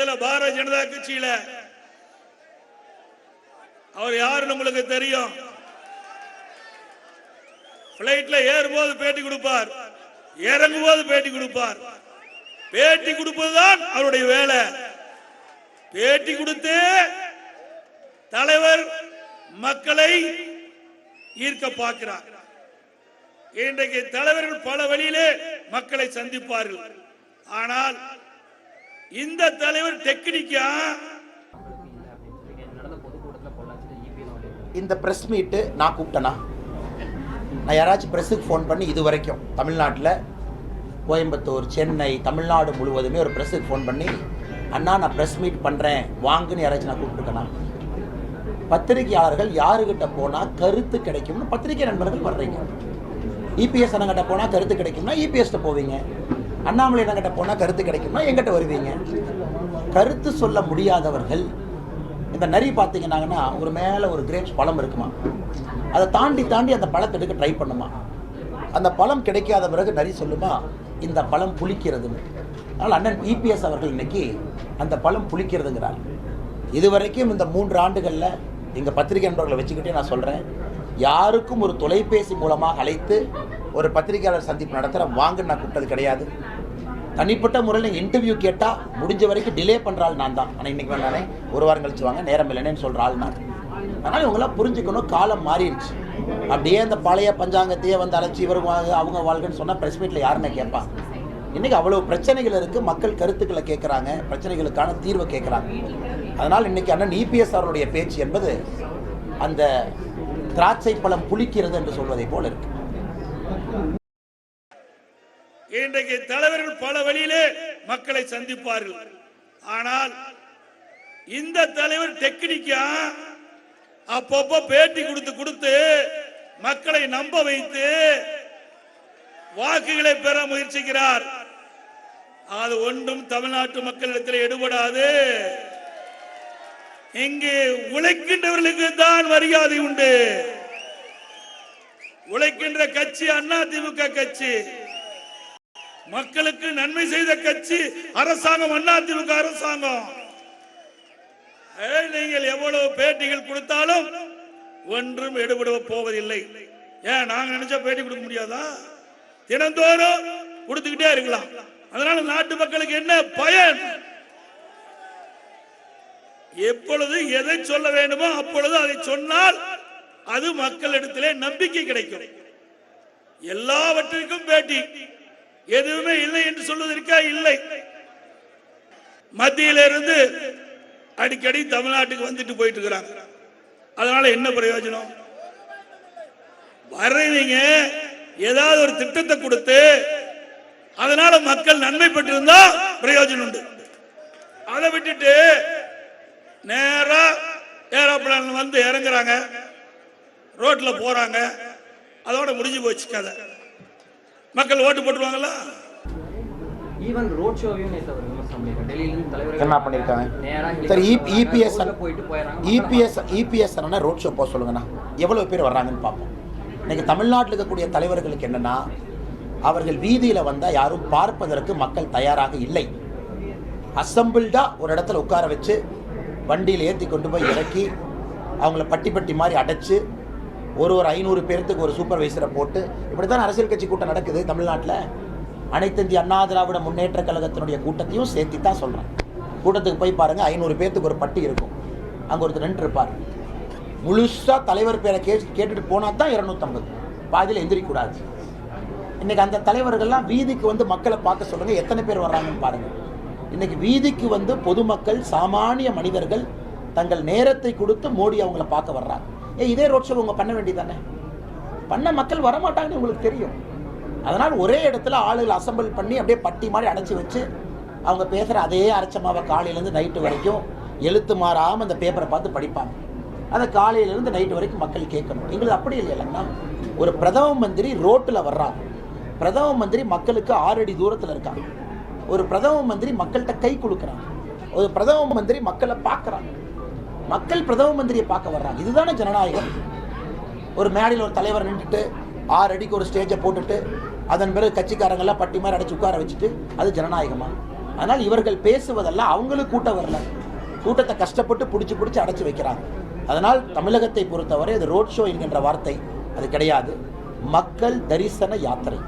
தமிழகத்தில் பாரதிய ஜனதா கட்சியில அவர் யாருன்னு உங்களுக்கு தெரியும். பிளைட்ல ஏறும்போது பேட்டி கொடுப்பார், இறங்கும் போது பேட்டி கொடுப்பார். பேட்டி கொடுப்பதுதான் அவருடைய வேலை. பேட்டி கொடுத்து தலைவர் மக்களை ஈர்க்க பார்க்கிறார். இன்றைக்கு தலைவர்கள் பல வழியிலே மக்களை சந்திப்பார்கள். ஆனால் இந்த தலைவர் டெக்னிக்கா இந்த பிரஸ் மீட்டு நான் கூப்பிட்டேனா? நான் யாராச்சும் பிரஸுக்கு ஃபோன் பண்ணி இது வரைக்கும் தமிழ்நாட்டில் கோயம்புத்தூர், சென்னை, தமிழ்நாடு முழுவதுமே ஒரு பிரஸுக்கு ஃபோன் பண்ணி அண்ணா நான் ப்ரெஸ் மீட் பண்ணுறேன் வாங்குன்னு யாராச்சும் நான் கூப்பிட்டுருக்கேனா? பத்திரிகையாளர்கள் யாருக்கிட்ட போனால் கருத்து கிடைக்கும்னு பத்திரிகை நண்பர்கள் வர்றீங்க. இபிஎஸ் அண்ணங்கிட்ட போனால் கருத்து கிடைக்கும்னா இபிஎஸ்கிட்ட போவீங்க. அண்ணாமலை அண்ணங்கிட்ட போனால் கருத்து கிடைக்கும்னா எங்கிட்ட வருவீங்க. கருத்து சொல்ல முடியாதவர்கள் இந்த நரி பார்த்தீங்கன்னாங்கன்னா ஒரு மேலே ஒரு கிரேப்ஸ் பழம் இருக்குமா, அதை தாண்டி தாண்டி அந்த பழத்தை எடுக்க ட்ரை பண்ணுமா. அந்த பழம் கிடைக்காத பிறகு நரி சொல்லுமா இந்த பழம் புளிக்கிறதுன்னு. அதனால் அண்ணன் இபிஎஸ் அவர்கள் இன்னைக்கு அந்த பழம் புளிக்கிறதுங்கிறார். இதுவரைக்கும் இந்த 3 ஆண்டுகளில் எங்கள் பத்திரிகை நண்பர்களை வச்சுக்கிட்டே நான் சொல்கிறேன், யாருக்கும் ஒரு தொலைபேசி மூலமாக அழைத்து ஒரு பத்திரிகையாளர் சந்திப்பு நடத்துகிற வாங்க நான் கூப்பிட்டது கிடையாது. தனிப்பட்ட முறையில் இன்டர்வியூ கேட்டால் முடிஞ்ச வரைக்கும் டிலே பண்ணுற ஆள் நான் தான். ஆனால் இன்றைக்கி வேணானே ஒரு வாரம் கழிச்சு வாங்க, நேரம் இல்லைன்னு சொல்கிற ஆள் நான். அதனால் இவங்களாம் புரிஞ்சுக்கணும், காலம் மாறிடுச்சு. அப்படியே அந்த பழைய பஞ்சாங்கத்தையே வந்து அழைச்சி இவர் அவங்க வாழ்க்கைன்னு சொன்னால் ப்ரெஸ் மீட்டில் யாருன்னு கேட்பாங்க. இன்றைக்கி அவ்வளோ பிரச்சனைகள் இருக்குது, மக்கள் கருத்துக்களை கேட்குறாங்க, பிரச்சனைகளுக்கான தீர்வை கேட்குறாங்க. அதனால் இன்றைக்கி அண்ணன் இபிஎஸ் அவருடைய பேச்சு என்பது அந்த திராட்சை பழம் புளிக்கிறது என்று சொல்வதை போல் இருக்கு. இன்றைக்கு தலைவர்கள் பல வழியிலே மக்களை சந்திப்பார்கள். ஆனால் இந்த தலைவர் டெக்னிக்கா அப்பப்போ பேட்டி கொடுத்து மக்களை நம்ப வைத்து வாக்குகளை பெற முயற்சிக்கிறார். அது ஒன்றும் தமிழ்நாட்டு மக்களிடத்தில் எடுபடாது. இங்கு உழைக்கின்றவர்களுக்கு தான் மரியாதை உண்டு. உழைக்கின்ற கட்சி அதிமுக கட்சி, மக்களுக்கு நன்மை செய்த கட்சி அரசாங்கம் அதிமுக அரசாங்கம். நீங்கள் எவ்வளவு பேட்டிகள் கொடுத்தாலும் ஒன்றும் எடுபட போவதில்லை. ஏன் நாங்க நினைச்சா பேட்டி கொடுக்க முடியாதா? தினந்தோறும் கொடுத்துக்கிட்டே இருக்கலாம். அதனால நாட்டு மக்களுக்கு என்ன பயன்? எப்பொழுது எதை சொல்ல வேண்டுமோ அப்பொழுது அதை சொன்னால் அது மக்களிடத்திலே நம்பிக்கை கிடைக்கும். எல்லாவற்றிற்கும் பேட்டி, எதுவுமே இல்லை என்று சொல்வதற்கா இல்லை. மத்தியிலிருந்து அடிக்கடி தமிழ்நாட்டுக்கு வந்துட்டு போயிட்டு இருக்கிறாங்க. அதனால என்ன பிரயோஜனம்? வர்றீங்க ஏதாவது ஒரு திட்டத்தை கொடுத்து அதனால மக்கள் நன்மை பெற்றிருந்தா பிரயோஜனம் உண்டு. அதை விட்டுட்டு நேரா ஏரோப்ளேன் வந்து இறங்குறாங்க, ரோட்ல போறாங்க, அதோட முடிஞ்சு போச்சு கதை. மக்கள் ஓட்டு போட்டுருவாங்களா? ஈவன் ரோட் ஷோவையும் என்ன பண்ணிருக்காங்க? சரி, இபிஎஸ் ரோட் ஷோ போக சொல்லுங்கண்ணா, எவ்வளவு பேர் வர்றாங்கன்னு பார்ப்போம். இன்னைக்கு தமிழ்நாட்டில் இருக்கக்கூடிய தலைவர்களுக்கு என்னன்னா, அவர்கள் வீதியில் வந்தால் யாரும் பார்ப்பதற்கு மக்கள் தயாராக இல்லை. அசம்பிள்டா ஒரு இடத்துல உட்கார வச்சு வண்டியில் ஏற்றி கொண்டு போய் இறக்கி அவங்கள பட்டி மாதிரி அடைச்சு ஒரு 500 பேர்த்துக்கு ஒரு சூப்பர்வைசரை போட்டு இப்படி தான் அரசியல் கட்சி கூட்டம் நடக்குது தமிழ்நாட்டில். அனைத்து இந்திய அண்ணா திராவிட முன்னேற்ற கழகத்தினுடைய கூட்டத்தையும் சேர்த்து தான் சொல்கிறேன். கூட்டத்துக்கு போய் பாருங்கள், 500 பேர்த்துக்கு ஒரு பட்டி இருக்கும், அங்கே ஒருத்தர் நின்று இருப்பார். முழுசாக தலைவர் பேரை கேட்டுட்டு போனால் தான் 250, பாதியில் எந்திரிக்கூடாது. இன்றைக்கி அந்த தலைவர்கள்லாம் வீதிக்கு வந்து மக்களை பார்க்க சொல்லுங்கள், எத்தனை பேர் வர்றாங்கன்னு பாருங்கள். இன்றைக்கி வீதிக்கு வந்து பொதுமக்கள், சாமானிய மனிதர்கள் தங்கள் நேரத்தை கொடுத்து மோடி அவங்கள பார்க்க வர்றாங்க. இதே ரோட் ஷோ அவங்க பண்ண வேண்டியதானே? பண்ண மக்கள் வரமாட்டாங்கன்னு உங்களுக்கு தெரியும். அதனால் ஒரே இடத்துல ஆளுகள் அசம்பிள் பண்ணி அப்படியே பட்டி மாதிரி அடைச்சி வச்சு அவங்க பேசுகிற அதே அரைச்சமாவை காலையிலேருந்து நைட்டு வரைக்கும் எழுத்து மாறாமல் அந்த பேப்பரை பார்த்து படிப்பாங்க. அதை காலையிலேருந்து நைட்டு வரைக்கும் மக்கள் கேட்கணும். எங்களுக்கு அப்படி இல்லைன்னா, ஒரு பிரதம மந்திரி ரோட்டில் வர்றாங்க, பிரதம மந்திரி மக்களுக்கு 6 அடி தூரத்தில் இருக்காங்க, ஒரு பிரதம மந்திரி மக்கள்கிட்ட கை கொடுக்குறாங்க, ஒரு பிரதம மந்திரி மக்களை பார்க்குறாங்க, மக்கள் பிரதம மந்திரியை பார்க்க வர்றாங்க. இதுதானே ஜனநாயகம். ஒரு மேடையில் ஒரு தலைவர் நின்றுட்டு 6 அடிக்கு ஒரு ஸ்டேஜை போட்டுட்டு அதன் பிறகு கட்சிக்காரங்கெல்லாம் பட்டி மாதிரி அடைச்சி உட்கார வச்சுட்டு அது ஜனநாயகமா? அதனால் இவர்கள் பேசுவதெல்லாம் அவங்களுக்கு கூட்டம் வரல, கூட்டத்தை கஷ்டப்பட்டு பிடிச்சி அடைச்சி வைக்கிறாங்க. அதனால் தமிழகத்தை பொறுத்தவரை அது ரோட் ஷோ என்கின்ற வார்த்தை அது கிடையாது, மக்கள் தரிசன யாத்திரை.